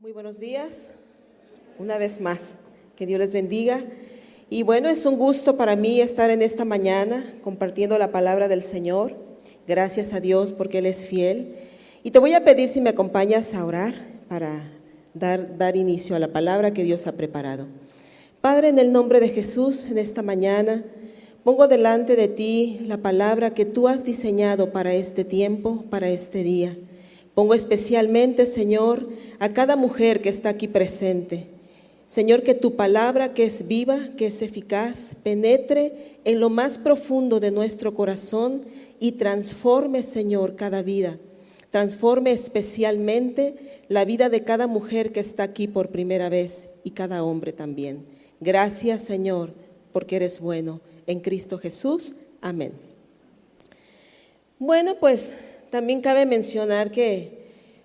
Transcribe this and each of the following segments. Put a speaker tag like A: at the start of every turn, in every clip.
A: Muy buenos días, una vez más, que Dios les bendiga. Y bueno, es un gusto para mí estar en esta mañana compartiendo la palabra del Señor. Gracias a Dios porque Él es fiel. Y te voy a pedir si me acompañas a orar para dar inicio a la palabra que Dios ha preparado. Padre, en el nombre de Jesús, en esta mañana, pongo delante de ti la palabra que tú has diseñado para este tiempo, para este día. Pongo especialmente, Señor, a cada mujer que está aquí presente. Señor, que tu palabra, que es viva, que es eficaz, penetre en lo más profundo de nuestro corazón y transforme, Señor, cada vida. Transforme especialmente la vida de cada mujer que está aquí por primera vez y cada hombre también. Gracias, Señor, porque eres bueno. En Cristo Jesús. Amén. Bueno, pues también cabe mencionar que,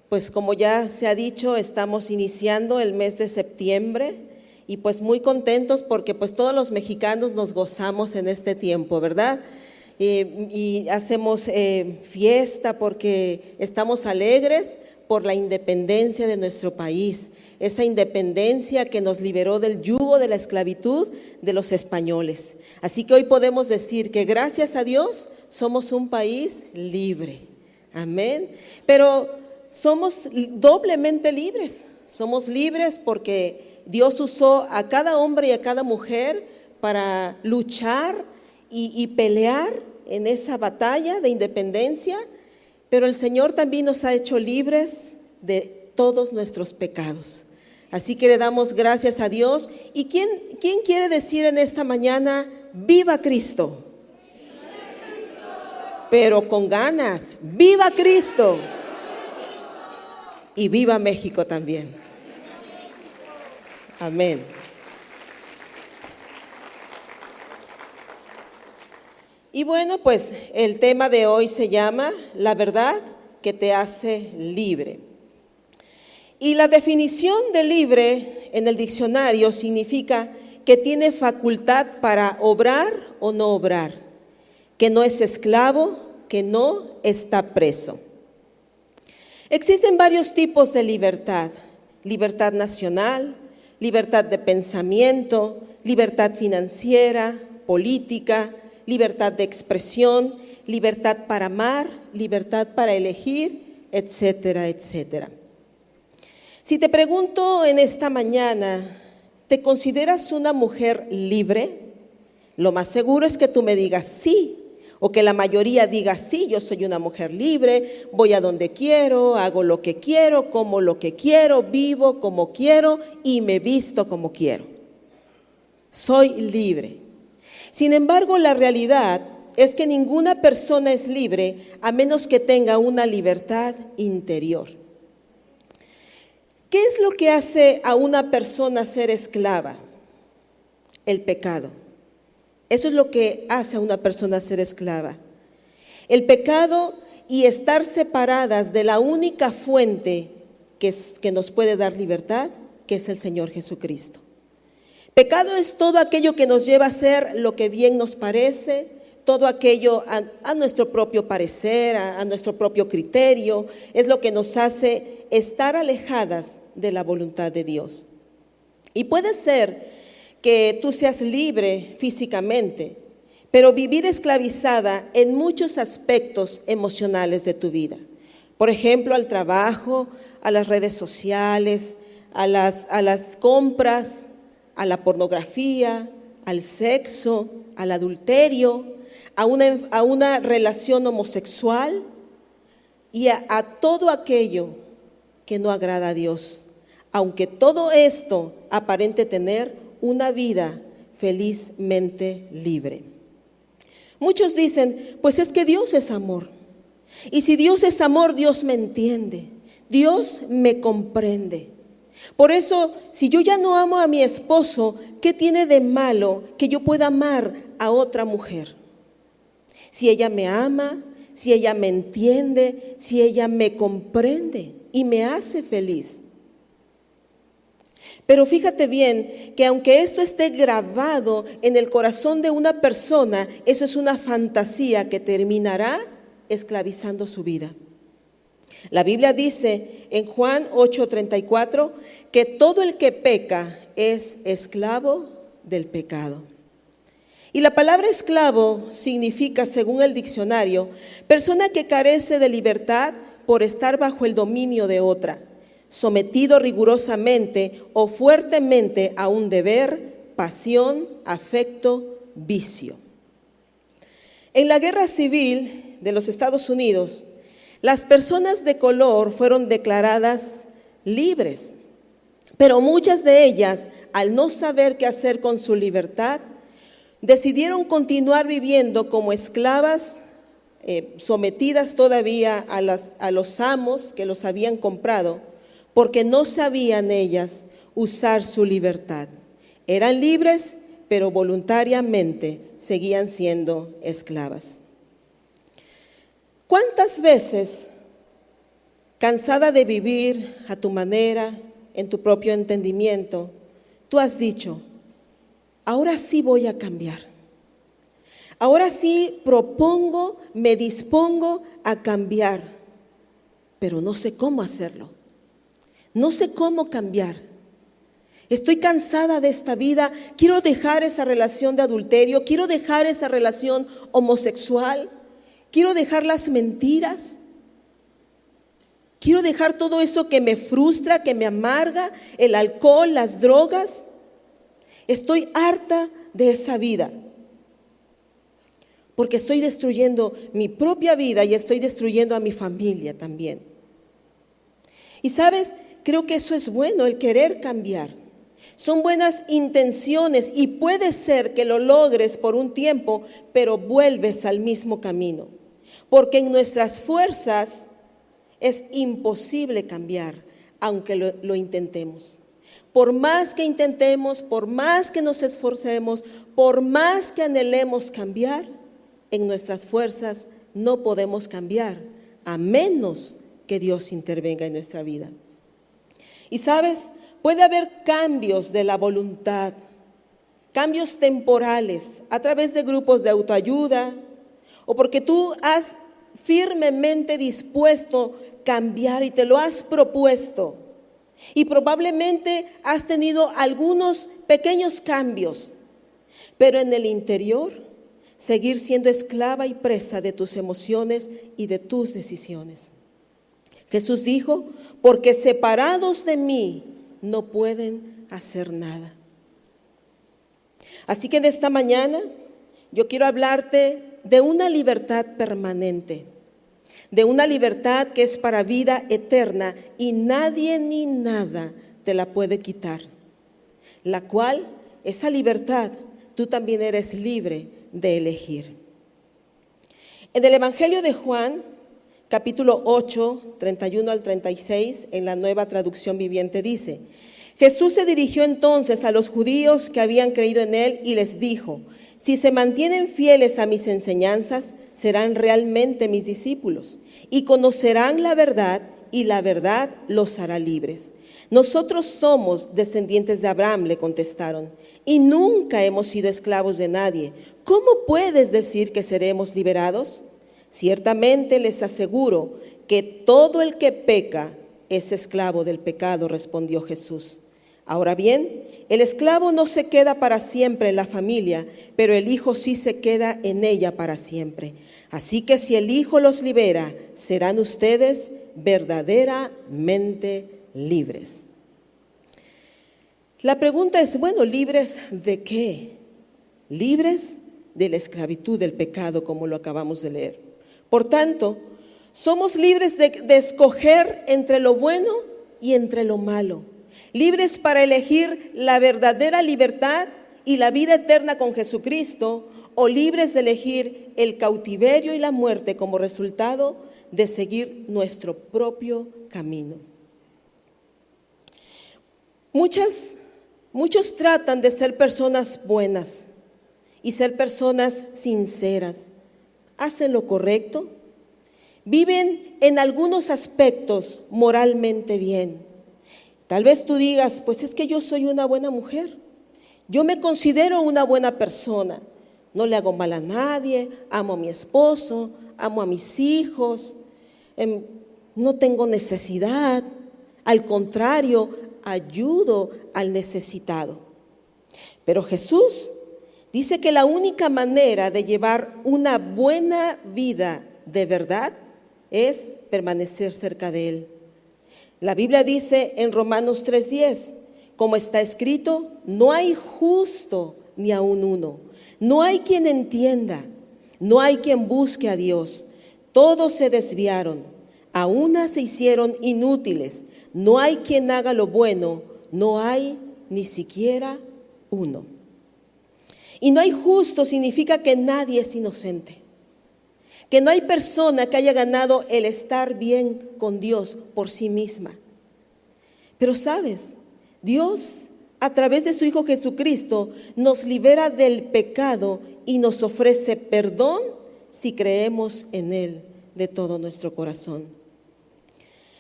A: pues como ya se ha dicho, estamos iniciando el mes de septiembre y pues muy contentos porque pues todos los mexicanos nos gozamos en este tiempo, ¿verdad? Y hacemos fiesta porque estamos alegres por la independencia de nuestro país, esa independencia que nos liberó del yugo de la esclavitud de los españoles. Así que hoy podemos decir que gracias a Dios somos un país libre. Amén. Pero somos doblemente libres. Somos libres porque Dios usó a cada hombre y a cada mujer para luchar y pelear en esa batalla de independencia, pero el Señor también nos ha hecho libres de todos nuestros pecados. Así que le damos gracias a Dios. ¿Y quién quiere decir en esta mañana, viva Cristo? Pero con ganas, viva Cristo y viva México también. Amén. Y bueno, pues el tema de hoy se llama la verdad que te hace libre. Y la definición de libre en el diccionario significa que tiene facultad para obrar o no obrar, que no es esclavo, que no está preso. Existen varios tipos de libertad: libertad nacional, libertad de pensamiento, libertad financiera, política, libertad de expresión, libertad para amar, libertad para elegir, etcétera, etcétera. Si te pregunto en esta mañana, ¿te consideras una mujer libre? Lo más seguro es que tú me digas sí, o que la mayoría diga sí, yo soy una mujer libre, voy a donde quiero, hago lo que quiero, como lo que quiero, vivo como quiero y me visto como quiero. Soy libre. Sin embargo, la realidad es que ninguna persona es libre a menos que tenga una libertad interior. ¿Qué es lo que hace a una persona ser esclava? El pecado. Eso es lo que hace a una persona ser esclava. El pecado y estar separadas de la única fuente que nos puede dar libertad, que es el Señor Jesucristo. Pecado es todo aquello que nos lleva a hacer lo que bien nos parece, todo aquello a nuestro propio parecer, a nuestro propio criterio, es lo que nos hace estar alejadas de la voluntad de Dios. Y puede ser que tú seas libre físicamente, pero vivir esclavizada en muchos aspectos emocionales de tu vida. Por ejemplo, al trabajo, a las redes sociales, a las compras, a la pornografía, al sexo, al adulterio, a una relación homosexual y a todo aquello que no agrada a Dios, aunque todo esto aparente tener una vida felizmente libre. Muchos dicen, pues es que Dios es amor. Y si Dios es amor, Dios me entiende, Dios me comprende. Por eso, si yo ya no amo a mi esposo, ¿qué tiene de malo que yo pueda amar a otra mujer? Si ella me ama, si ella me entiende, si ella me comprende y me hace feliz. Pero fíjate bien que aunque esto esté grabado en el corazón de una persona, eso es una fantasía que terminará esclavizando su vida. La Biblia dice en Juan 8:34 que todo el que peca es esclavo del pecado. Y la palabra esclavo significa, según el diccionario, persona que carece de libertad por estar bajo el dominio de otra, sometido rigurosamente o fuertemente a un deber, pasión, afecto, vicio. En la guerra civil de los Estados Unidos, las personas de color fueron declaradas libres, pero muchas de ellas, al no saber qué hacer con su libertad, decidieron continuar viviendo como esclavas, sometidas todavía a los amos que los habían comprado, porque no sabían ellas usar su libertad. Eran libres, pero voluntariamente seguían siendo esclavas. ¿Cuántas veces, cansada de vivir a tu manera, en tu propio entendimiento, tú has dicho: ahora sí voy a cambiar? Ahora sí propongo, me dispongo a cambiar, pero no sé cómo hacerlo. No sé cómo cambiar. Estoy cansada de esta vida, quiero dejar esa relación de adulterio, quiero dejar esa relación homosexual, quiero dejar las mentiras, quiero dejar todo eso que me frustra, que me amarga, el alcohol, las drogas. Estoy harta de esa vida, porque estoy destruyendo mi propia vida y estoy destruyendo a mi familia también. Y sabes, creo que eso es bueno, el querer cambiar. Son buenas intenciones y puede ser que lo logres por un tiempo, pero vuelves al mismo camino. Porque en nuestras fuerzas es imposible cambiar, aunque lo intentemos. Por más que intentemos, por más que nos esforcemos, por más que anhelemos cambiar, en nuestras fuerzas no podemos cambiar, a menos que Dios intervenga en nuestra vida. Y sabes, puede haber cambios de la voluntad, cambios temporales a través de grupos de autoayuda o porque tú has firmemente dispuesto cambiar y te lo has propuesto. Y probablemente has tenido algunos pequeños cambios, pero en el interior seguir siendo esclava y presa de tus emociones y de tus decisiones. Jesús dijo: porque separados de mí no pueden hacer nada. Así que en esta mañana yo quiero hablarte de una libertad permanente, de una libertad que es para vida eterna y nadie ni nada te la puede quitar, la cual, esa libertad, tú también eres libre de elegir. En el Evangelio de Juan, capítulo 8, 31 al 36, en la Nueva Traducción Viviente dice: Jesús se dirigió entonces a los judíos que habían creído en él y les dijo: si se mantienen fieles a mis enseñanzas, serán realmente mis discípulos y conocerán la verdad, y la verdad los hará libres. Nosotros somos descendientes de Abraham, le contestaron, y nunca hemos sido esclavos de nadie. ¿Cómo puedes decir que seremos liberados? Ciertamente les aseguro que todo el que peca es esclavo del pecado, respondió Jesús. Ahora bien, el esclavo no se queda para siempre en la familia, pero el hijo sí se queda en ella para siempre. Así que si el hijo los libera, serán ustedes verdaderamente libres. La pregunta es, bueno, ¿libres de qué? Libres de la esclavitud del pecado, como lo acabamos de leer. Por tanto, somos libres de escoger entre lo bueno y entre lo malo. Libres para elegir la verdadera libertad y la vida eterna con Jesucristo, o libres de elegir el cautiverio y la muerte como resultado de seguir nuestro propio camino. Muchos tratan de ser personas buenas y ser personas sinceras. Hacen lo correcto, viven en algunos aspectos moralmente bien. Tal vez tú digas, pues es que yo soy una buena mujer, yo me considero una buena persona, no le hago mal a nadie, amo a mi esposo, amo a mis hijos, no tengo necesidad, al contrario, ayudo al necesitado. Pero Jesús dice que la única manera de llevar una buena vida de verdad es permanecer cerca de Él. La Biblia dice en Romanos 3:10, como está escrito, no hay justo ni aun uno, no hay quien entienda, no hay quien busque a Dios, todos se desviaron, a una se hicieron inútiles, no hay quien haga lo bueno, no hay ni siquiera uno. Y no hay justo significa que nadie es inocente, que no hay persona que haya ganado el estar bien con Dios por sí misma. Pero sabes, Dios a través de su Hijo Jesucristo nos libera del pecado y nos ofrece perdón si creemos en Él de todo nuestro corazón.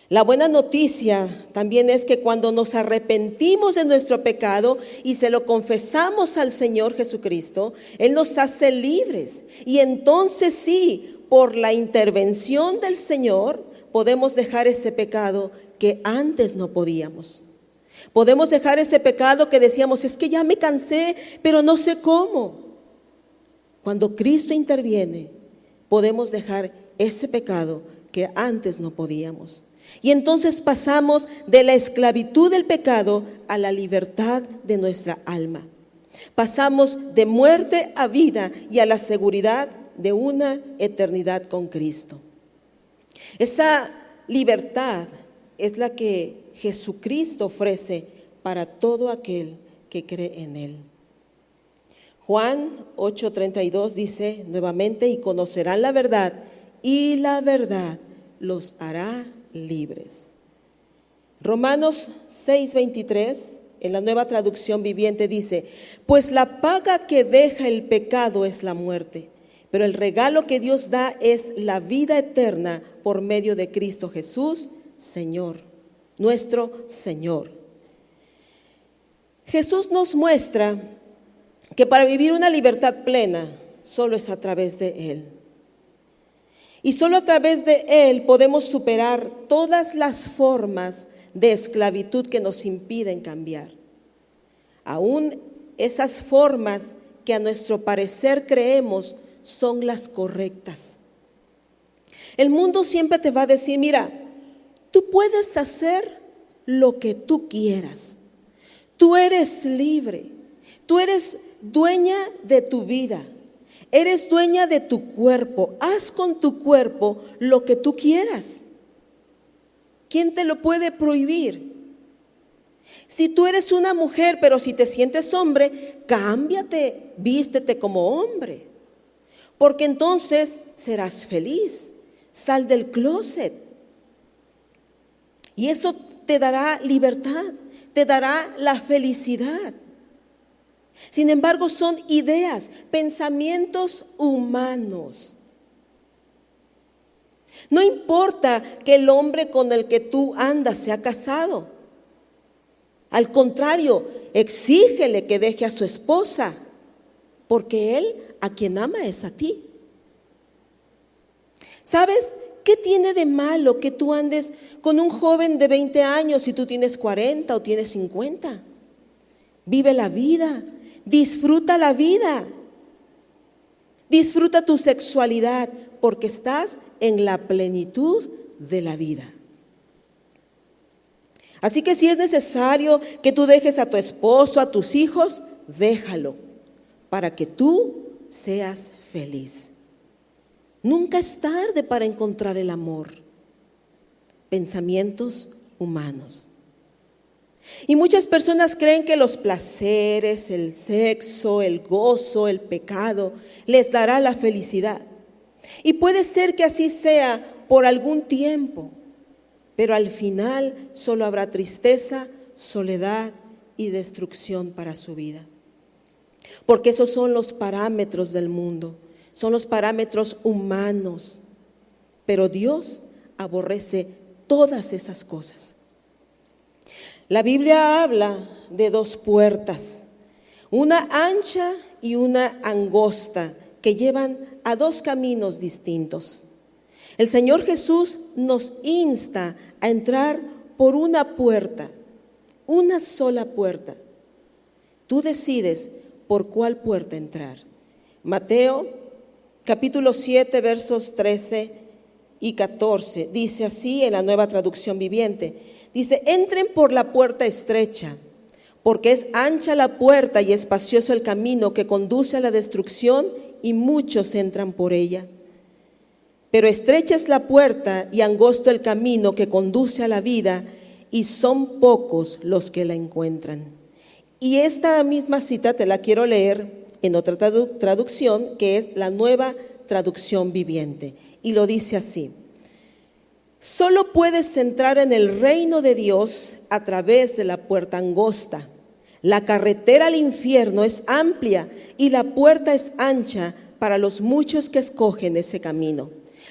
A: La buena noticia también es que cuando nos arrepentimos de nuestro pecado y se lo confesamos al Señor Jesucristo, Él nos hace libres. Y entonces sí, por la intervención del Señor, podemos dejar ese pecado que antes no podíamos. Podemos dejar ese pecado que decíamos, es que ya me cansé, pero no sé cómo. Cuando Cristo interviene, podemos dejar ese pecado que antes no podíamos. Y entonces pasamos de la esclavitud del pecado a la libertad de nuestra alma. Pasamos de muerte a vida y a la seguridad de una eternidad con Cristo. Esa libertad es la que Jesucristo ofrece para todo aquel que cree en Él. Juan 8:32 dice nuevamente, y conocerán la verdad, y la verdad los hará libres. Romanos 6:23, en la Nueva Traducción Viviente dice, pues la paga que deja el pecado es la muerte, pero el regalo que Dios da es la vida eterna por medio de Cristo Jesús, Señor, nuestro Señor. Jesús nos muestra que para vivir una libertad plena solo es a través de Él. Y solo a través de Él podemos superar todas las formas de esclavitud que nos impiden cambiar. Aún esas formas que a nuestro parecer creemos son las correctas. El mundo siempre te va a decir, mira, tú puedes hacer lo que tú quieras. Tú eres libre. Tú eres dueña de tu vida. Eres dueña de tu cuerpo. Haz con tu cuerpo lo que tú quieras. ¿Quién te lo puede prohibir? Si tú eres una mujer, pero si te sientes hombre, cámbiate, vístete como hombre. Porque entonces serás feliz. Sal del closet. Y eso te dará libertad, te dará la felicidad. Sin embargo, son ideas, pensamientos humanos. No importa que el hombre con el que tú andas sea casado. Al contrario, exígele que deje a su esposa, porque él a quien ama es a ti. ¿Sabes qué tiene de malo que tú andes con un joven de 20 años si tú tienes 40 o tienes 50? Vive la vida. Disfruta la vida, disfruta tu sexualidad porque estás en la plenitud de la vida. Así que si es necesario que tú dejes a tu esposo, a tus hijos, déjalo para que tú seas feliz. Nunca es tarde para encontrar el amor. Pensamientos humanos. Y muchas personas creen que los placeres, el sexo, el gozo, el pecado les dará la felicidad. Y puede ser que así sea por algún tiempo, pero al final solo habrá tristeza, soledad y destrucción para su vida. Porque esos son los parámetros del mundo, son los parámetros humanos. Pero Dios aborrece todas esas cosas. La Biblia habla de dos puertas, una ancha y una angosta, que llevan a dos caminos distintos. El Señor Jesús nos insta a entrar por una puerta, una sola puerta. Tú decides por cuál puerta entrar. Mateo capítulo 7, versos 13 y 14, dice así en la Nueva Traducción Viviente. Dice: entren por la puerta estrecha, porque es ancha la puerta y espacioso el camino que conduce a la destrucción, y muchos entran por ella. Pero estrecha es la puerta y angosto el camino que conduce a la vida, y son pocos los que la encuentran. Y esta misma cita te la quiero leer en otra traducción, que es la Nueva Traducción Viviente, y lo dice así: solo puedes entrar en el reino de Dios a través de la puerta angosta. La carretera al infierno es amplia y la puerta es ancha para los muchos que escogen ese camino.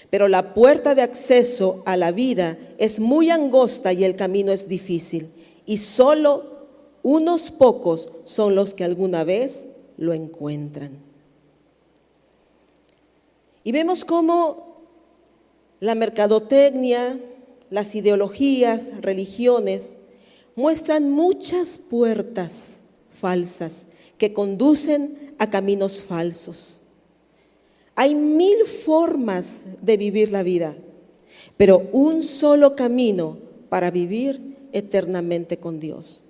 A: Pero la puerta de acceso a la vida es muy angosta y el camino es difícil. Y solo unos pocos son los que alguna vez lo encuentran. Y vemos cómo la mercadotecnia, las ideologías, religiones, muestran muchas puertas falsas que conducen a caminos falsos. Hay 1000 formas de vivir la vida, pero un solo camino para vivir eternamente con Dios.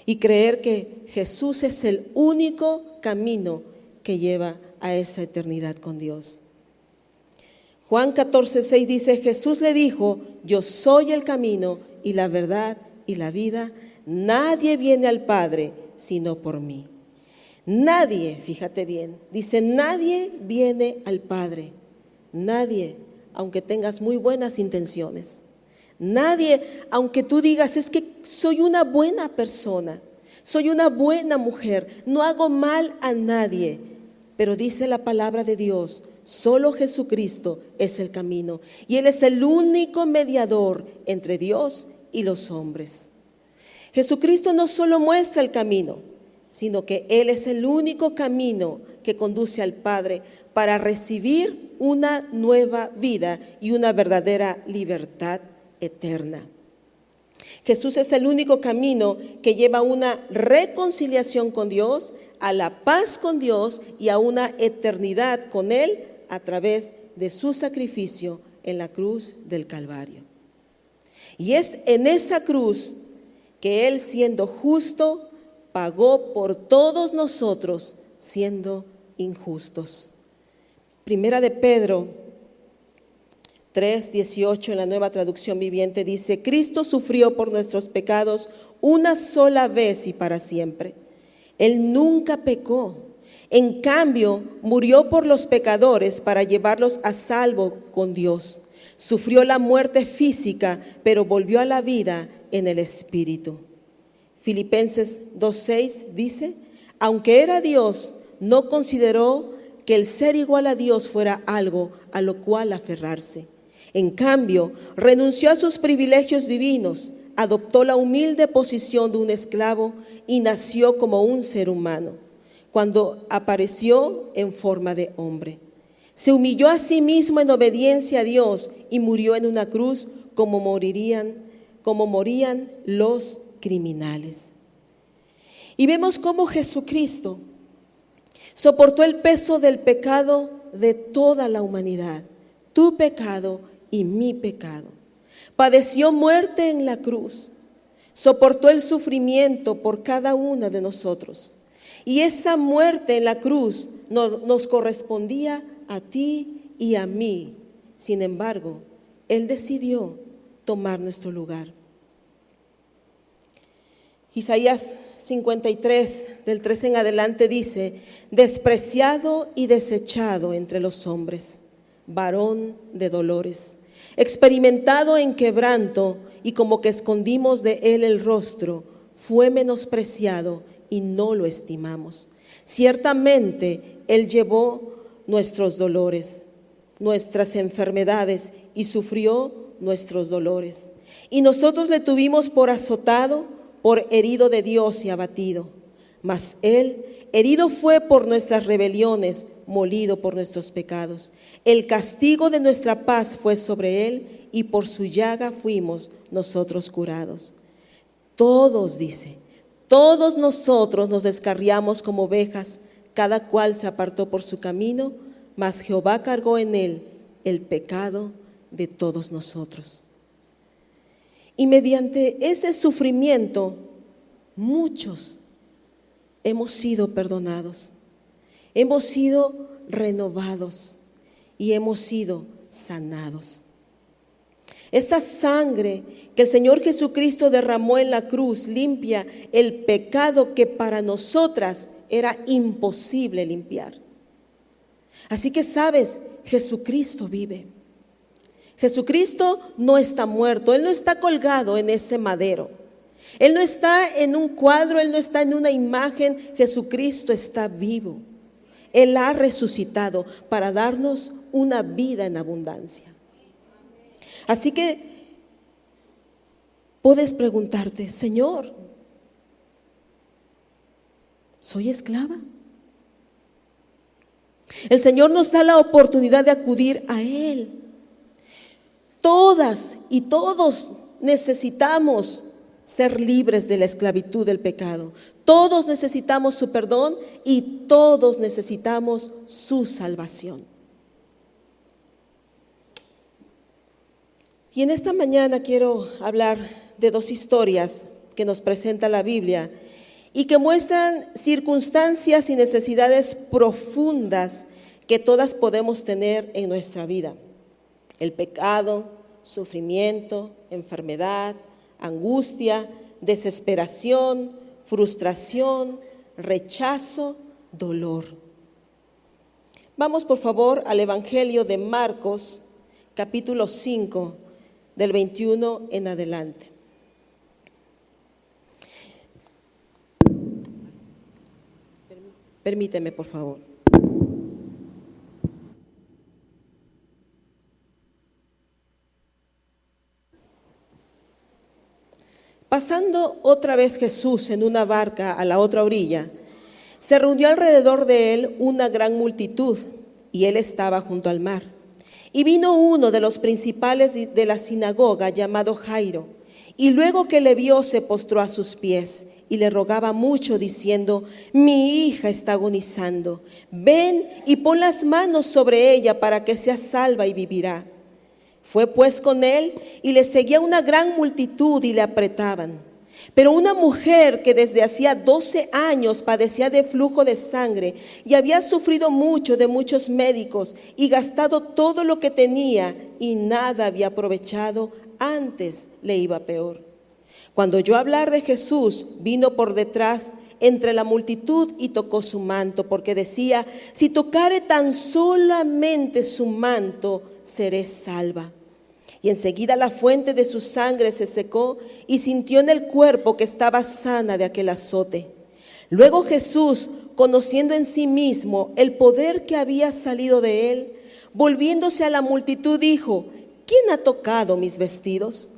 A: Y creer que Jesús es el único camino que lleva a esa eternidad con Dios. Juan 14:6 dice: Jesús le dijo: yo soy el camino y la verdad y la vida. Nadie viene al Padre sino por mí. Nadie, fíjate bien, dice: nadie viene al Padre. Nadie, aunque tengas muy buenas intenciones. Nadie, aunque tú digas: es que soy una buena persona, soy una buena mujer, no hago mal a nadie. Pero dice la palabra de Dios: solo Jesucristo es el camino, y Él es el único mediador entre Dios y los hombres. Jesucristo no solo muestra el camino, sino que Él es el único camino que conduce al Padre para recibir una nueva vida y una verdadera libertad eterna. Jesús es el único camino que lleva a una reconciliación con Dios, a la paz con Dios y a una eternidad con Él a través de su sacrificio en la cruz del Calvario. Y es en esa cruz que Él, siendo justo, pagó por todos nosotros siendo injustos. Primera de Pedro 3:18 en la Nueva Traducción Viviente dice: Cristo sufrió por nuestros pecados una sola vez y para siempre. Él nunca pecó. En cambio, murió por los pecadores para llevarlos a salvo con Dios. Sufrió la muerte física, pero volvió a la vida en el Espíritu. Filipenses 2:6 dice: aunque era Dios, no consideró que el ser igual a Dios fuera algo a lo cual aferrarse. En cambio, renunció a sus privilegios divinos, adoptó la humilde posición de un esclavo y nació como un ser humano, cuando apareció en forma de hombre. Se humilló a sí mismo en obediencia a Dios y murió en una cruz como morían los criminales. Y vemos cómo Jesucristo soportó el peso del pecado de toda la humanidad, tu pecado y mi pecado. Padeció muerte en la cruz, soportó el sufrimiento por cada una de nosotros. Y esa muerte en la cruz nos correspondía a ti y a mí. Sin embargo, Él decidió tomar nuestro lugar. Isaías 53, del 3 en adelante dice: despreciado y desechado entre los hombres, varón de dolores, experimentado en quebranto, y como que escondimos de él el rostro, fue menospreciado y no lo estimamos. Ciertamente él llevó nuestros dolores, nuestras enfermedades, y sufrió nuestros dolores. Y nosotros le tuvimos por azotado, por herido de Dios y abatido. Mas Él herido fue por nuestras rebeliones, molido por nuestros pecados. El castigo de nuestra paz fue sobre Él, y por su llaga fuimos nosotros curados. Todos, dice, todos nosotros nos descarriamos como ovejas, cada cual se apartó por su camino, mas Jehová cargó en Él el pecado de todos nosotros. Y mediante ese sufrimiento, muchos hemos sido perdonados, hemos sido renovados y hemos sido sanados. Esa sangre que el Señor Jesucristo derramó en la cruz limpia el pecado que para nosotras era imposible limpiar. Así que sabes, Jesucristo vive. Jesucristo no está muerto, Él no está colgado en ese madero. Él no está en un cuadro, Él no está en una imagen. Jesucristo está vivo. Él ha resucitado para darnos una vida en abundancia. Así que puedes preguntarte, Señor, ¿soy esclava? El Señor nos da la oportunidad de acudir a Él. Todas y todos necesitamos ser libres de la esclavitud del pecado. Todos necesitamos su perdón y todos necesitamos su salvación. Y en esta mañana quiero hablar de dos historias que nos presenta la Biblia y que muestran circunstancias y necesidades profundas que todas podemos tener en nuestra vida. El pecado, sufrimiento, enfermedad, angustia, desesperación, frustración, rechazo, dolor. Vamos por favor al Evangelio de Marcos, capítulo 5, del 21 en adelante. Permíteme, por favor. Pasando otra vez Jesús en una barca a la otra orilla, se reunió alrededor de él una gran multitud, y él estaba junto al mar. Y vino uno de los principales de la sinagoga llamado Jairo, y luego que le vio se postró a sus pies y le rogaba mucho diciendo: mi hija está agonizando, ven y pon las manos sobre ella para que sea salva y vivirá. Fue pues con él y le seguía una gran multitud y le apretaban. Pero una mujer que desde hacía 12 años padecía de flujo de sangre y había sufrido mucho de muchos médicos y gastado todo lo que tenía y nada había aprovechado, antes le iba peor. Cuando oyó hablar de Jesús, vino por detrás entre la multitud y tocó su manto, porque decía: si tocare tan solamente su manto, seré salva. Y enseguida la fuente de su sangre se secó y sintió en el cuerpo que estaba sana de aquel azote. Luego Jesús, conociendo en sí mismo el poder que había salido de él, volviéndose a la multitud dijo: ¿quién ha tocado mis vestidos?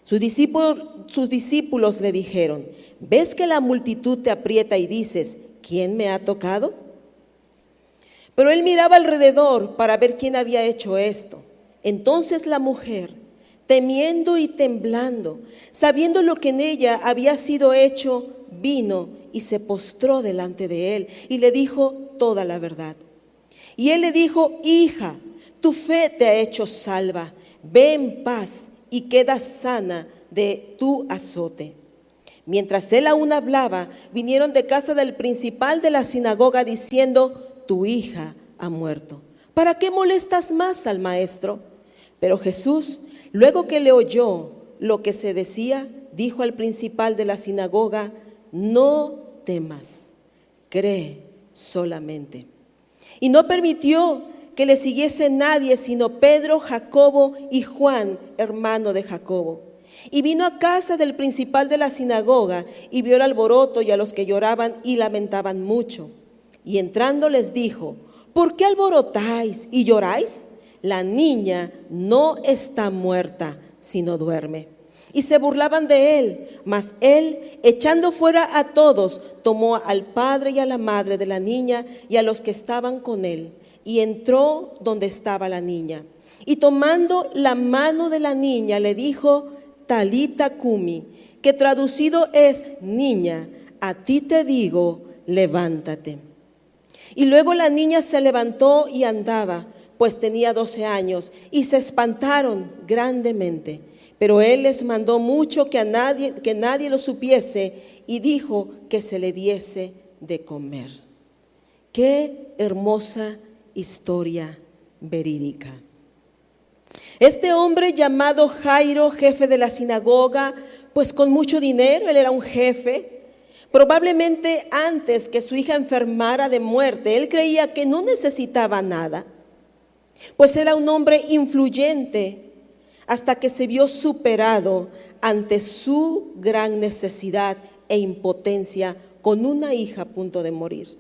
A: Sus discípulos le dijeron: ¿ves que la multitud te aprieta y dices: ¿quién me ha tocado? Pero él miraba alrededor para ver quién había hecho esto. Entonces la mujer, temiendo y temblando, sabiendo lo que en ella había sido hecho, vino y se postró delante de él y le dijo toda la verdad. Y él le dijo: hija, tu fe te ha hecho salva, ve en paz y queda sana de tu azote. Mientras él aún hablaba, vinieron de casa del principal de la sinagoga diciendo: tu hija ha muerto. ¿Para qué molestas más al maestro? Pero Jesús, luego que le oyó lo que se decía, dijo al principal de la sinagoga: no temas, cree solamente. Y no permitió que le siguiese nadie sino Pedro, Jacobo y Juan, hermano de Jacobo. Y vino a casa del principal de la sinagoga y vio el alboroto y a los que lloraban y lamentaban mucho. Y entrando les dijo: ¿por qué alborotáis y lloráis? La niña no está muerta, sino duerme. y se burlaban de él. Mas él, echando fuera a todos, tomó al padre y a la madre de la niña y a los que estaban con él, y entró donde estaba la niña. Y tomando la mano de la niña, le dijo: Talita cumi, que traducido es: niña, a ti te digo, levántate. Y luego la niña se levantó y andaba, pues tenía 12 años, y se espantaron grandemente. Pero él les mandó mucho que nadie lo supiese, y dijo que se le diese de comer. Qué hermosa historia verídica. Este hombre llamado Jairo, jefe de la sinagoga, pues con mucho dinero, él era un jefe. Probablemente antes que su hija enfermara de muerte, él creía que no necesitaba nada, pues era un hombre influyente, hasta que se vio superado ante su gran necesidad e impotencia con una hija a punto de morir.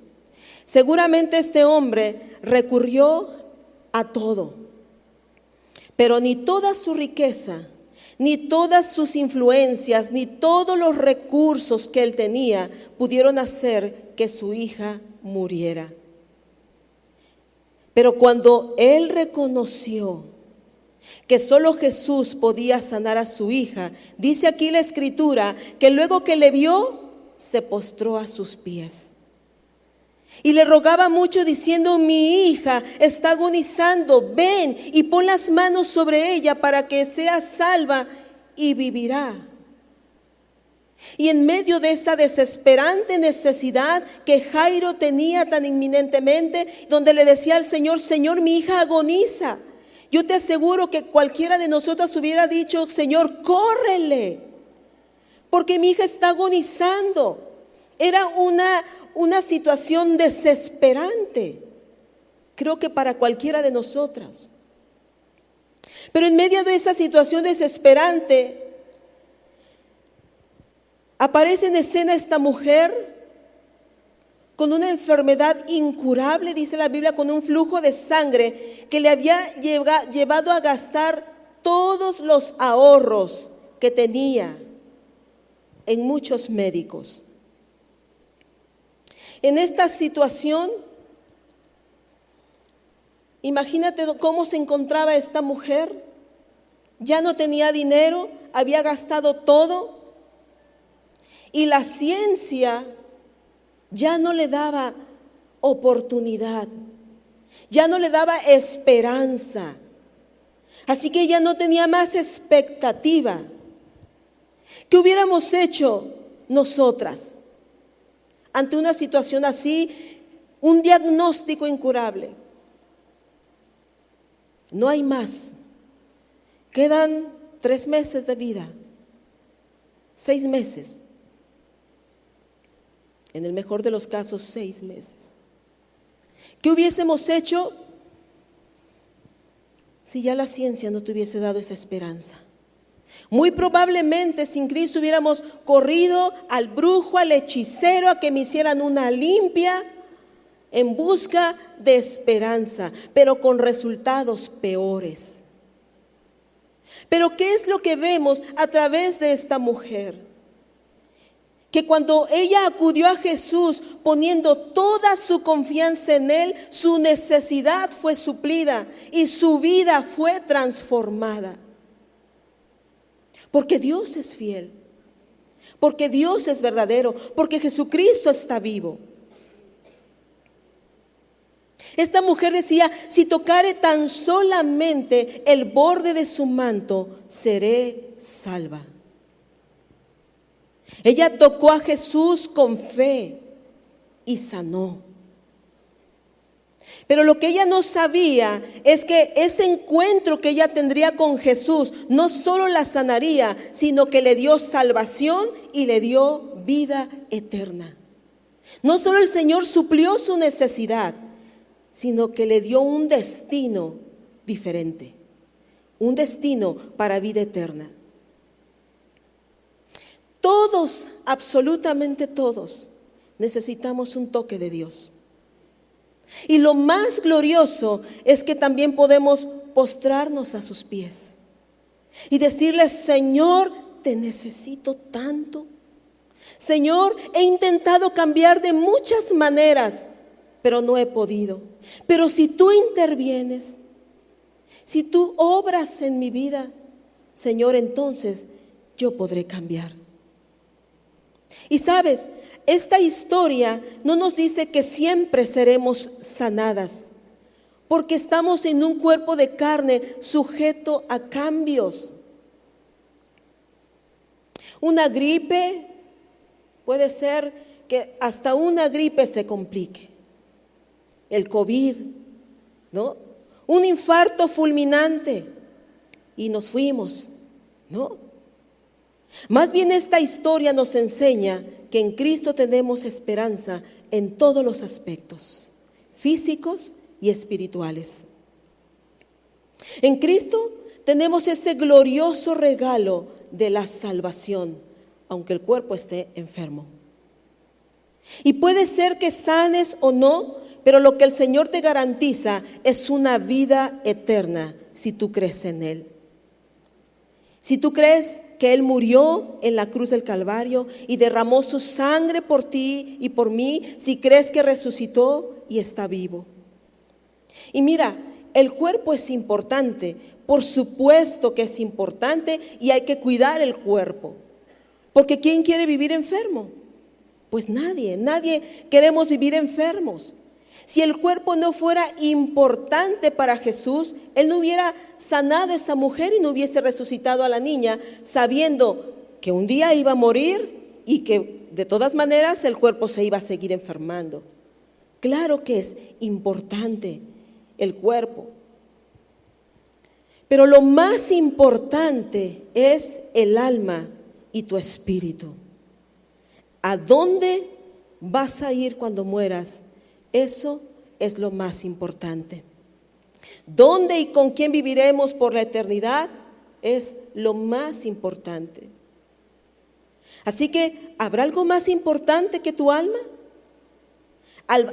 A: Seguramente este hombre recurrió a todo, pero ni toda su riqueza, ni todas sus influencias, ni todos los recursos que él tenía pudieron hacer que su hija muriera. Pero cuando él reconoció que solo Jesús podía sanar a su hija, dice aquí la Escritura que luego que le vio, se postró a sus pies. Y le rogaba mucho diciendo: mi hija está agonizando, ven y pon las manos sobre ella para que sea salva y vivirá. Y en medio de esa desesperante necesidad que Jairo tenía tan inminentemente, donde le decía al Señor: Señor, mi hija agoniza. Yo te aseguro que cualquiera de nosotras hubiera dicho: Señor, córrele, porque mi hija está agonizando. Era una situación desesperante, creo que para cualquiera de nosotras. Pero en medio de esa situación desesperante, aparece en escena esta mujer con una enfermedad incurable, dice la Biblia, con un flujo de sangre que le había llevado a gastar todos los ahorros que tenía en muchos médicos. En esta situación, imagínate cómo se encontraba esta mujer. Ya no tenía dinero, había gastado todo, y la ciencia ya no le daba oportunidad, ya no le daba esperanza. Así que ella no tenía más expectativa. ¿Qué hubiéramos hecho nosotras ante una situación así, un diagnóstico incurable? No hay más. Quedan 3 meses de vida, 6 meses. En el mejor de los casos, 6 meses. ¿Qué hubiésemos hecho si ya la ciencia no te hubiese dado esa esperanza? Muy probablemente sin Cristo hubiéramos corrido al brujo, al hechicero, a que me hicieran una limpia en busca de esperanza, pero con resultados peores. Pero ¿qué es lo que vemos a través de esta mujer? Que cuando ella acudió a Jesús poniendo toda su confianza en Él, su necesidad fue suplida y su vida fue transformada. Porque Dios es fiel, porque Dios es verdadero, porque Jesucristo está vivo. Esta mujer decía: si tocare tan solamente el borde de su manto, seré salva. Ella tocó a Jesús con fe y sanó. Pero lo que ella no sabía es que ese encuentro que ella tendría con Jesús no solo la sanaría, sino que le dio salvación y le dio vida eterna. No solo el Señor suplió su necesidad, sino que le dio un destino diferente, un destino para vida eterna. Todos, absolutamente todos, necesitamos un toque de Dios. Y lo más glorioso es que también podemos postrarnos a sus pies y decirle: Señor, te necesito tanto. Señor, he intentado cambiar de muchas maneras, pero no he podido. Pero si tú intervienes, si tú obras en mi vida, Señor, entonces yo podré cambiar. Y sabes, esta historia no nos dice que siempre seremos sanadas, porque estamos en un cuerpo de carne sujeto a cambios. Una gripe, puede ser que hasta una gripe se complique. El COVID, ¿no? Un infarto fulminante y nos fuimos, ¿no? Más bien esta historia nos enseña que en Cristo tenemos esperanza en todos los aspectos, físicos y espirituales. En Cristo tenemos ese glorioso regalo de la salvación, aunque el cuerpo esté enfermo. Y puede ser que sanes o no, pero lo que el Señor te garantiza es una vida eterna si tú crees en Él. Si tú crees que Él murió en la cruz del Calvario y derramó su sangre por ti y por mí, si crees que resucitó y está vivo. Y mira, el cuerpo es importante, por supuesto que es importante y hay que cuidar el cuerpo. Porque ¿quién quiere vivir enfermo? Pues nadie queremos vivir enfermos. Si el cuerpo no fuera importante para Jesús, Él no hubiera sanado a esa mujer y no hubiese resucitado a la niña, sabiendo que un día iba a morir y que de todas maneras el cuerpo se iba a seguir enfermando. Claro que es importante el cuerpo, pero lo más importante es el alma y tu espíritu. ¿A dónde vas a ir cuando mueras? Eso es lo más importante. ¿Dónde y con quién viviremos por la eternidad? Es lo más importante. Así que, ¿habrá algo más importante que tu alma?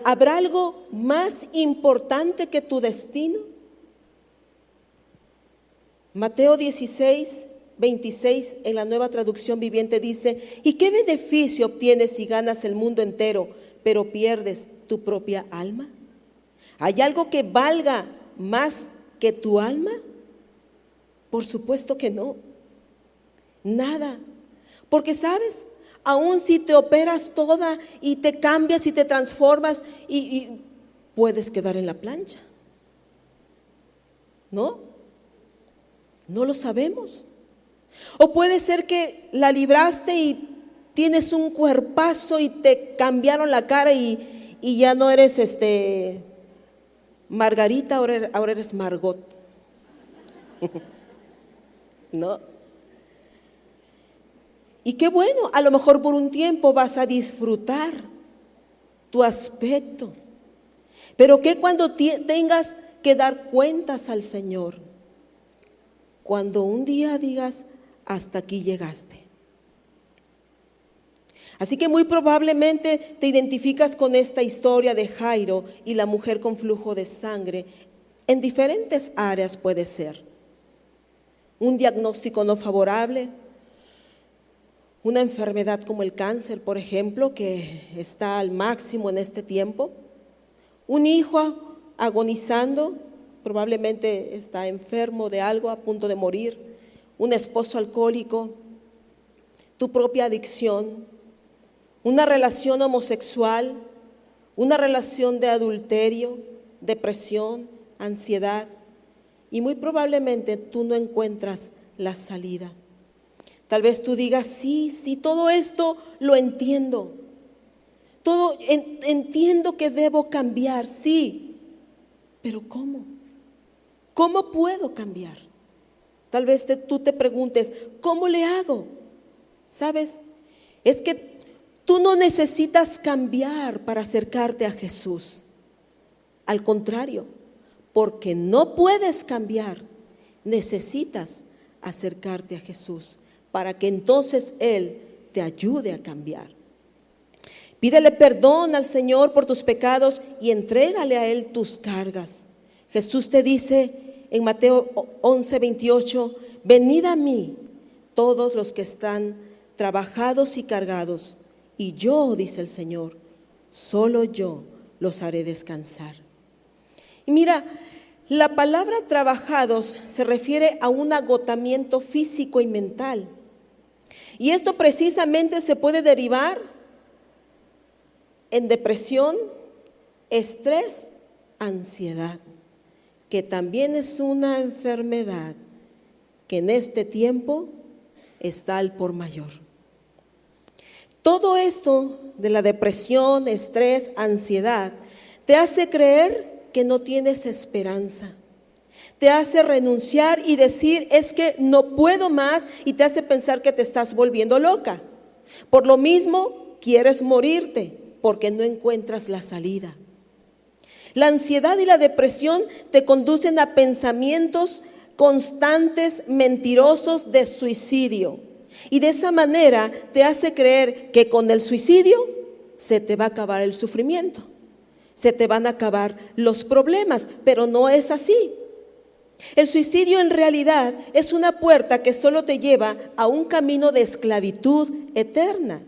A: ¿Habrá algo más importante que tu destino? Mateo 16, 26 en la Nueva Traducción Viviente dice: ¿y qué beneficio obtienes si ganas el mundo entero, pero pierdes tu propia alma? ¿Hay algo que valga más que tu alma? Por supuesto que no. Nada. Porque sabes, aún si te operas toda y te cambias y te transformas y puedes quedar en la plancha. ¿No? No lo sabemos. O puede ser que la libraste y tienes un cuerpazo y te cambiaron la cara y ya no eres Margarita, ahora eres Margot. ¿No? Y qué bueno, a lo mejor por un tiempo vas a disfrutar tu aspecto. Pero que cuando tengas que dar cuentas al Señor, cuando un día digas: hasta aquí llegaste. Así que muy probablemente te identificas con esta historia de Jairo y la mujer con flujo de sangre. En diferentes áreas puede ser. Un diagnóstico no favorable, una enfermedad como el cáncer, por ejemplo, que está al máximo en este tiempo. Un hijo agonizando, probablemente está enfermo de algo, a punto de morir. Un esposo alcohólico, tu propia adicción, una relación homosexual, una relación de adulterio, depresión, ansiedad, y muy probablemente tú no encuentras la salida. Tal vez tú digas: sí, todo esto lo entiendo, todo entiendo que debo cambiar, sí, pero ¿cómo? ¿Cómo puedo cambiar? Tal vez tú te preguntes: ¿cómo le hago? ¿Sabes? Es que tú no necesitas cambiar para acercarte a Jesús. Al contrario, porque no puedes cambiar, necesitas acercarte a Jesús para que entonces Él te ayude a cambiar. Pídele perdón al Señor por tus pecados y entrégale a Él tus cargas. Jesús te dice en Mateo 11:28: venid a mí, todos los que están trabajados y cargados, y yo, dice el Señor, solo yo los haré descansar. Y mira, la palabra trabajados se refiere a un agotamiento físico y mental. Y esto precisamente se puede derivar en depresión, estrés, ansiedad, que también es una enfermedad que en este tiempo está al por mayor. Todo esto de la depresión, estrés, ansiedad, te hace creer que no tienes esperanza. Te hace renunciar y decir, es que no puedo más, y te hace pensar que te estás volviendo loca. Por lo mismo, quieres morirte porque no encuentras la salida. La ansiedad y la depresión te conducen a pensamientos constantes, mentirosos de suicidio. Y de esa manera te hace creer que con el suicidio se te va a acabar el sufrimiento, se te van a acabar los problemas, pero no es así. El suicidio en realidad es una puerta que solo te lleva a un camino de esclavitud eterna.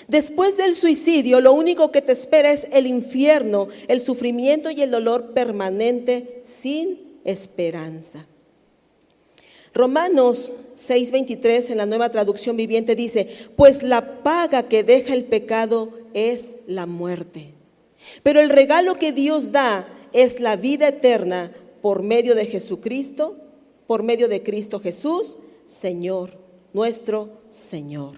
A: Después del suicidio, lo único que te espera es el infierno, el sufrimiento y el dolor permanente sin esperanza. Romanos 6:23 en la Nueva Traducción Viviente dice, pues la paga que deja el pecado es la muerte. Pero el regalo que Dios da es la vida eterna por medio de Jesucristo, por medio de Cristo Jesús, Señor, nuestro Señor.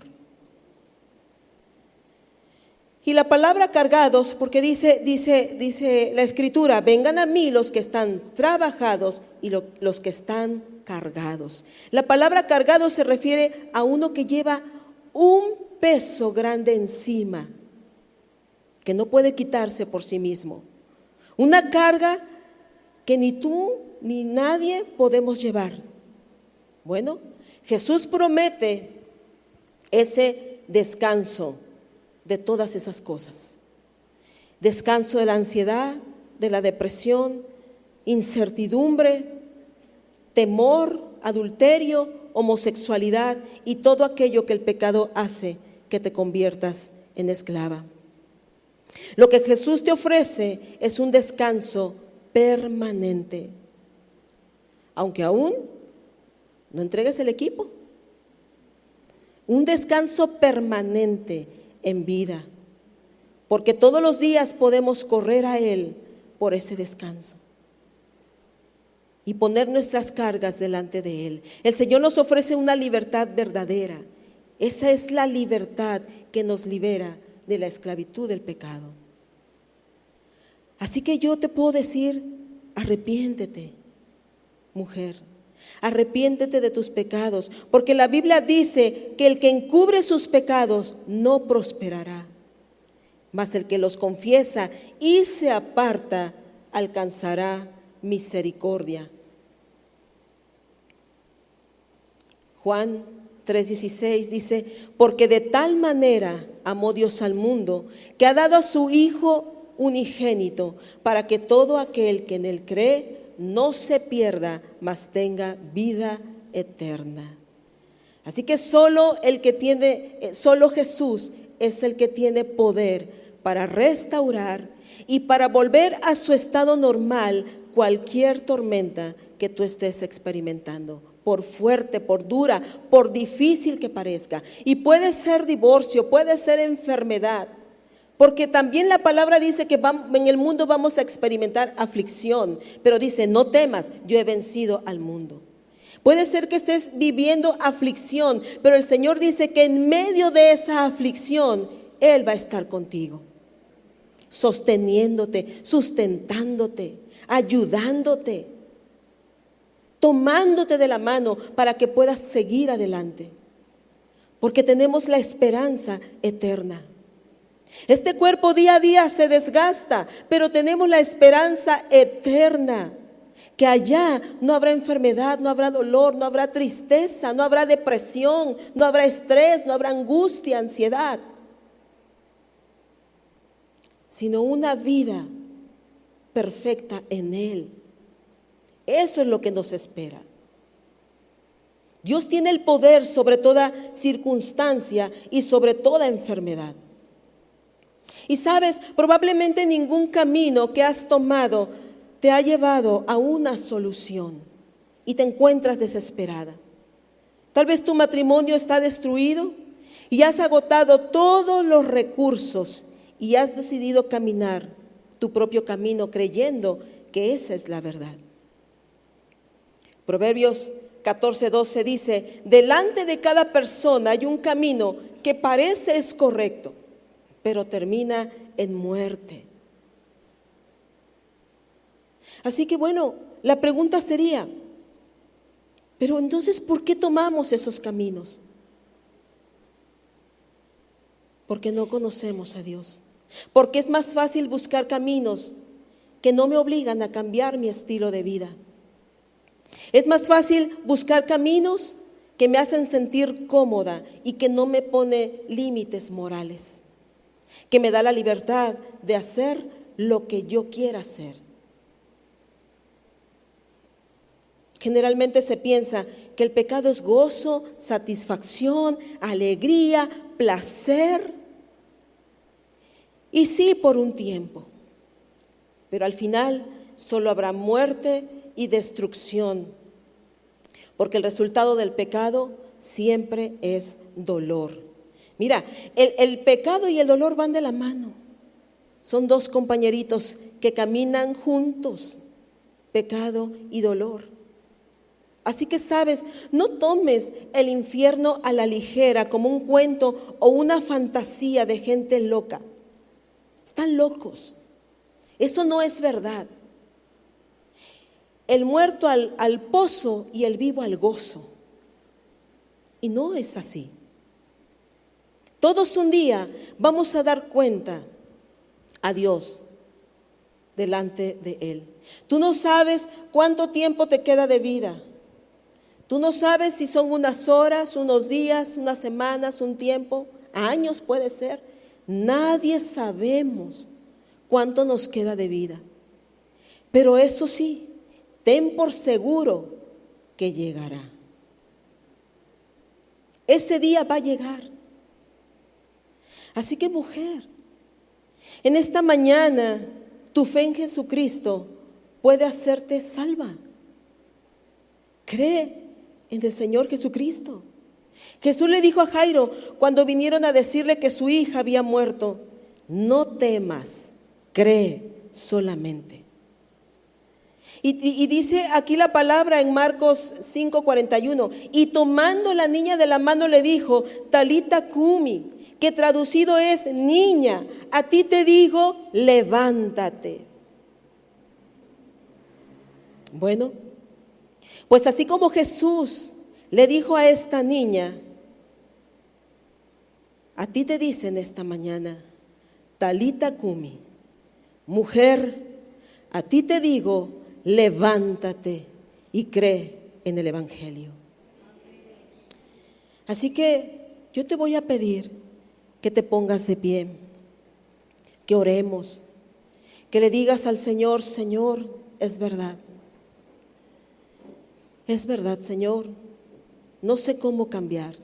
A: Y la palabra cargados, porque dice la Escritura, vengan a mí los que están trabajados y los que están cargados. La palabra cargado se refiere a uno que lleva un peso grande encima, que no puede quitarse por sí mismo. Una carga que ni tú ni nadie podemos llevar. Bueno, Jesús promete ese descanso de todas esas cosas. Descanso de la ansiedad, de la depresión, incertidumbre, temor, adulterio, homosexualidad y todo aquello que el pecado hace que te conviertas en esclava. Lo que Jesús te ofrece es un descanso permanente, aunque aún no entregues el equipo. Un descanso permanente en vida, porque todos los días podemos correr a Él por ese descanso y poner nuestras cargas delante de Él. El Señor nos ofrece una libertad verdadera. Esa es la libertad que nos libera de la esclavitud del pecado. Así que yo te puedo decir, arrepiéntete, mujer. Arrepiéntete de tus pecados, porque la Biblia dice que el que encubre sus pecados no prosperará, mas el que los confiesa y se aparta alcanzará misericordia. Juan 3:16 dice, porque de tal manera amó Dios al mundo, que ha dado a su Hijo unigénito, para que todo aquel que en él cree no se pierda, mas tenga vida eterna. Así que solo Jesús es el que tiene poder para restaurar y para volver a su estado normal cualquier tormenta que tú estés experimentando, por fuerte, por dura, por difícil que parezca. Y puede ser divorcio, puede ser enfermedad, porque también la palabra dice que en el mundo vamos a experimentar aflicción, pero dice, no temas, yo he vencido al mundo. Puede ser que estés viviendo aflicción, pero el Señor dice que en medio de esa aflicción, Él va a estar contigo, sosteniéndote, sustentándote, ayudándote, tomándote de la mano para que puedas seguir adelante, porque tenemos la esperanza eterna. Este cuerpo día a día se desgasta, pero tenemos la esperanza eterna, que allá no habrá enfermedad, no habrá dolor, no habrá tristeza, no habrá depresión, no habrá estrés, no habrá angustia, ansiedad, sino una vida perfecta en Él. Eso es lo que nos espera. Dios tiene el poder sobre toda circunstancia y sobre toda enfermedad. Y sabes, probablemente ningún camino que has tomado te ha llevado a una solución y te encuentras desesperada. Tal vez tu matrimonio está destruido y has agotado todos los recursos y has decidido caminar tu propio camino creyendo que esa es la verdad. Proverbios 14:12 dice: delante de cada persona hay un camino que parece es correcto, pero termina en muerte. Así que bueno, la pregunta sería, pero entonces, ¿por qué tomamos esos caminos? Porque no conocemos a Dios. Porque es más fácil buscar caminos que no me obligan a cambiar mi estilo de vida. Es más fácil buscar caminos que me hacen sentir cómoda y que no me pone límites morales, que me da la libertad de hacer lo que yo quiera hacer. Generalmente se piensa que el pecado es gozo, satisfacción, alegría, placer. Y sí, por un tiempo, pero al final solo habrá muerte y destrucción, porque el resultado del pecado siempre es dolor. Mira, el pecado y el dolor van de la mano. Son dos compañeritos que caminan juntos, pecado y dolor. Así que sabes, no tomes el infierno a la ligera como un cuento o una fantasía de gente loca. Están locos. Eso no es verdad. El muerto al pozo y el vivo al gozo. Y no es así. Todos un día vamos a dar cuenta a Dios delante de Él. Tú no sabes cuánto tiempo te queda de vida. Tú no sabes si son unas horas, unos días, unas semanas, un tiempo, años puede ser. Nadie sabemos cuánto nos queda de vida. Pero eso sí, ten por seguro que llegará. Ese día va a llegar. Así que mujer, en esta mañana tu fe en Jesucristo puede hacerte salva. Cree en el Señor Jesucristo. Jesús le dijo a Jairo cuando vinieron a decirle que su hija había muerto: no temas, cree solamente. Y dice aquí la palabra en Marcos 5:41, y tomando la niña de la mano le dijo: Talita cumi, que traducido es: niña, a ti te digo, levántate. Bueno, pues así como Jesús le dijo a esta niña, a ti te dicen esta mañana: Talita cumi, mujer, a ti te digo, levántate y cree en el Evangelio. Así que yo te voy a pedir que te pongas de pie, que oremos, que le digas al Señor: Señor, es verdad, Señor, no sé cómo cambiar.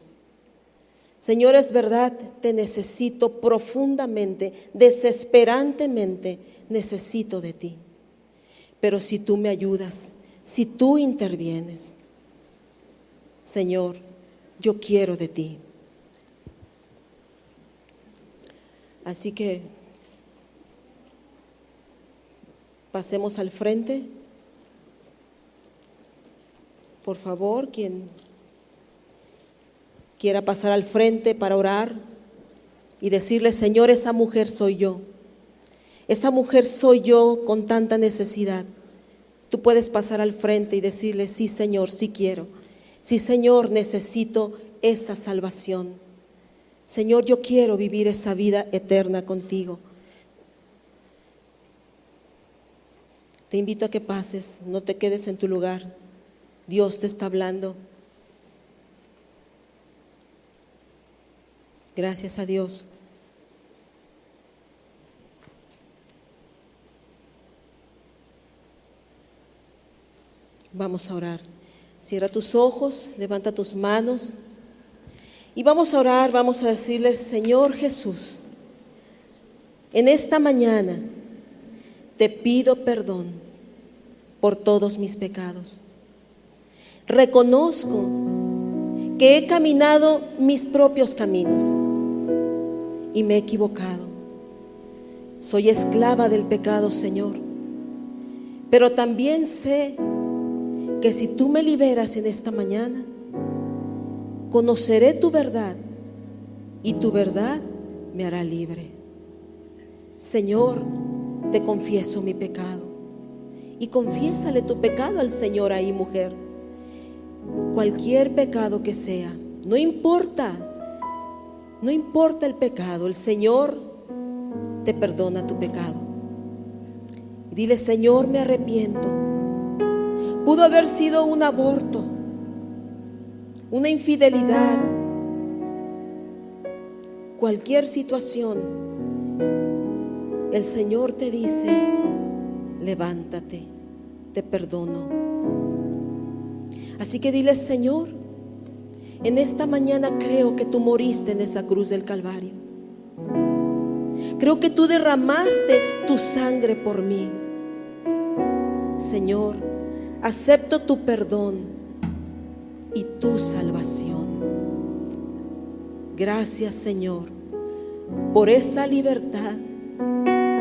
A: Señor, es verdad, te necesito profundamente, desesperantemente, necesito de ti. Pero si tú me ayudas, si tú intervienes, Señor, yo quiero de ti. Así que pasemos al frente. Por favor, quien quiera pasar al frente para orar y decirle: Señor, esa mujer soy yo. Esa mujer soy yo con tanta necesidad. Tú puedes pasar al frente y decirle: sí, Señor, sí quiero. Sí, Señor, necesito esa salvación. Señor, yo quiero vivir esa vida eterna contigo. Te invito a que pases, no te quedes en tu lugar. Dios te está hablando. Gracias a Dios. Vamos a orar. Cierra tus ojos, levanta tus manos y vamos a orar, vamos a decirle: Señor Jesús, en esta mañana te pido perdón por todos mis pecados. Reconozco que he caminado mis propios caminos y me he equivocado. Soy esclava del pecado, Señor, pero también sé que si tú me liberas en esta mañana, conoceré tu verdad y tu verdad me hará libre. Señor, te confieso mi pecado, y confiésale tu pecado al Señor ahí, mujer. Cualquier pecado que sea, no importa el pecado, el Señor te perdona tu pecado. Y dile: Señor, me arrepiento. Pudo haber sido un aborto, una infidelidad, cualquier situación. El Señor te dice: levántate, te perdono. Así que dile: Señor, en esta mañana creo que tú moriste en esa cruz del Calvario. Creo que tú derramaste tu sangre por mí. Señor, acepto tu perdón y tu salvación. Gracias, Señor, por esa libertad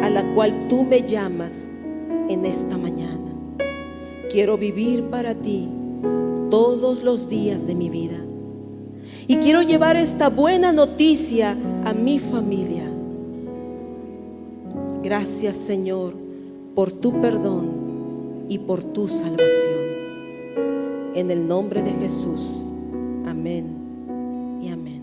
A: a la cual tú me llamas en esta mañana. Quiero vivir para ti todos los días de mi vida y quiero llevar esta buena noticia a mi familia. Gracias, Señor, por tu perdón y por tu salvación. En el nombre de Jesús. Amén y amén.